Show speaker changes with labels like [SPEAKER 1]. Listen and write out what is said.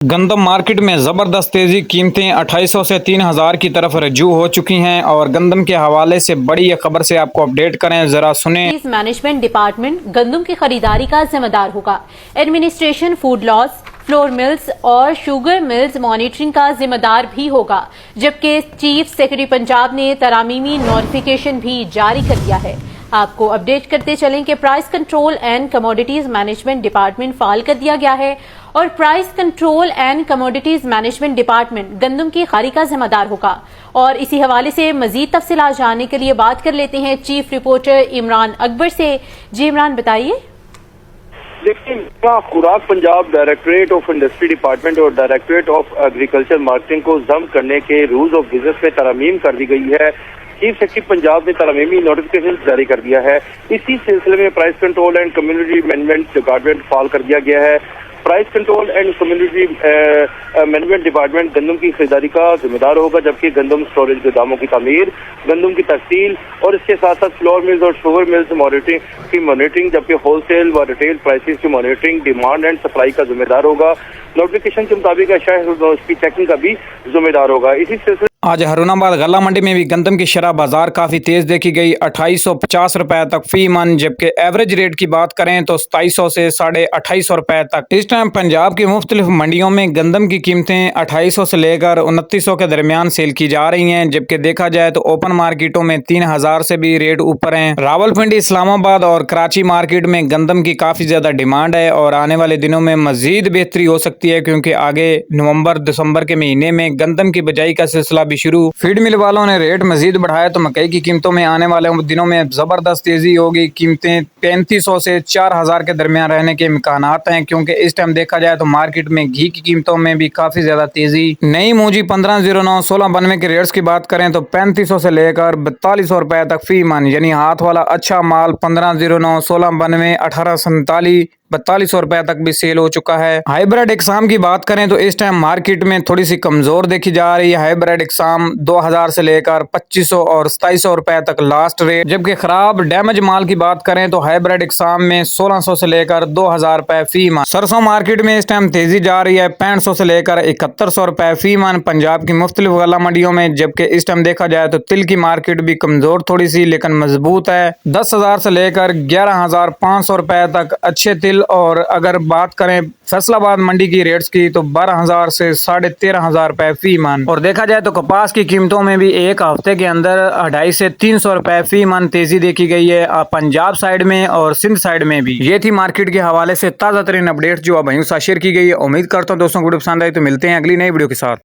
[SPEAKER 1] गंदम मार्केट में जबरदस्त तेजी, कीमतें 2800 से 3000 की तरफ रजू हो चुकी हैं। और गंदम के हवाले से बड़ी ये खबर से आपको अपडेट करें, जरा सुने।
[SPEAKER 2] मैनेजमेंट डिपार्टमेंट गंदम की खरीदारी का जिम्मेदार होगा। Administration food lodge, flour mills और शुगर मिल्स मॉनिटरिंग का जिम्मेदार भी होगा। जबकि चीफ सेक्रेटरी पंजाब ने तरामीमी नोटिफिकेशन भी जारी कर दिया है। आपको अपडेट करते चलें कि price control and commodities management department फाल कर दिया गया है और price control and commodities management department गंदम की खरीद का जिम्मेदार होगा। और इसी हवाले से मजीद तफसीलात जानने के लिए बात कर लेते हैं चीफ रिपोर्टर इमरान अकबर से। जी इमरान, बताइए।
[SPEAKER 3] देखिए, खुराक Punjab directorate of industry department और डायरेक्टरेट ऑफ एग्रीकल्चर मार्केटिंग को जब्त करने के रूल्स ऑफ बिजनेस में तरमीम कर दी गई है। चीफ सेक्रेटरी पंजाब ने तरमीमी नोटिफिकेशन जारी कर दिया है। इसी सिलसिले में price control and community management department फाल कर दिया गया है। Price control and community management department गंदम की खरीदारी का जिम्मेदार होगा, जबकि गंदम स्टोरेज गोदामों की तामीर, गंदम की तहसील और इसके साथ साथ फ्लोर मिल्स और शुगर मिल्स मॉनिटरिंग, जबकि होलसेल व रिटेल प्राइसेस की मॉनिटरिंग, डिमांड एंड सप्लाई का जिम्मेदार होगा। नोटिफिकेशन के मुताबिक उसकी चेकिंग का भी जिम्मेदार होगा। इसी सिलसिले
[SPEAKER 1] आज हरुणाबाद गल्ला मंडी में भी गंदम की शरह बाजार काफी तेज देखी गई, 2850 रुपए तक फी मन। जबकि एवरेज रेट की बात करें तो 2700 से 2850 रुपए तक। इस टाइम पंजाब की मुख्तलिफ मंडियों में गंदम की कीमतें 2800 से लेकर 2900 के दरमियान सेल की जा रही हैं। जबकि देखा जाए तो ओपन मार्केटों में 3000 से भी रेट ऊपर हैं। रावलपिंडी, इस्लामाबाद और कराची मार्केट में गंदम की काफी ज्यादा डिमांड है और आने वाले दिनों में मजीद बेहतरी हो सकती है, क्योंकि आगे नवंबर दिसंबर के महीने में गंदम की बिजाई का सिलसिला भी शुरू। फीड मिल वालों ने रेट मजीद बढ़ाया तो मकई की कीमतों में आने वाले दिनों में जबरदस्त तेजी होगी। कीमतें 3500 से 4000 के दरमियान रहने के इम्कानात हैं, क्योंकि इस टाइम देखा जाए तो मार्केट में घी की कीमतों में भी काफी ज्यादा तेजी। नई मूंजी 1509 1692 के रेट्स की बात करें तो 3500 से लेकर 4200 रुपए तक फी मन, यानी हाथ वाला अच्छा माल 1509 1692 1847 4200 रुपए तक भी सेल हो चुका है। हाइब्रिड एक्साम की बात करें तो इस टाइम मार्केट में थोड़ी सी कमजोर देखी जा रही है। हाइब्रिड एक्साम 2000 से लेकर 2500 और 2700 रुपए तक लास्ट रेट। जबकि खराब डैमेज माल की बात करें तो हाइब्रिड एक्साम में 1600 से लेकर 2000 रुपए फी मन। सरसों मार्केट में इस टाइम तेजी जा रही है, 6500 से लेकर 7100 रुपए फी मन पंजाब की मुख्तलिफ गल्ला मंडियों में। जबकि इस टाइम देखा जाए तो तिल की मार्केट भी कमजोर थोड़ी सी लेकिन मजबूत है, 10,000 से लेकर 11,500 रुपए तक अच्छे तिल। और अगर बात करें फैसलाबाद मंडी की रेट्स की तो 12,000 से 13,500 रुपए फी मन। और देखा जाए तो कपास की कीमतों में भी एक हफ्ते के अंदर 250 से 300 रुपए फी मन तेजी देखी गई है पंजाब साइड में और सिंध साइड में भी। ये थी मार्केट के हवाले से ताज़ा तरीन अपडेट जो अब शेयर की गई है। उम्मीद करता हूँ दोस्तों को वीडियो पसंद आई, तो मिलते हैं अगली नई वीडियो के साथ।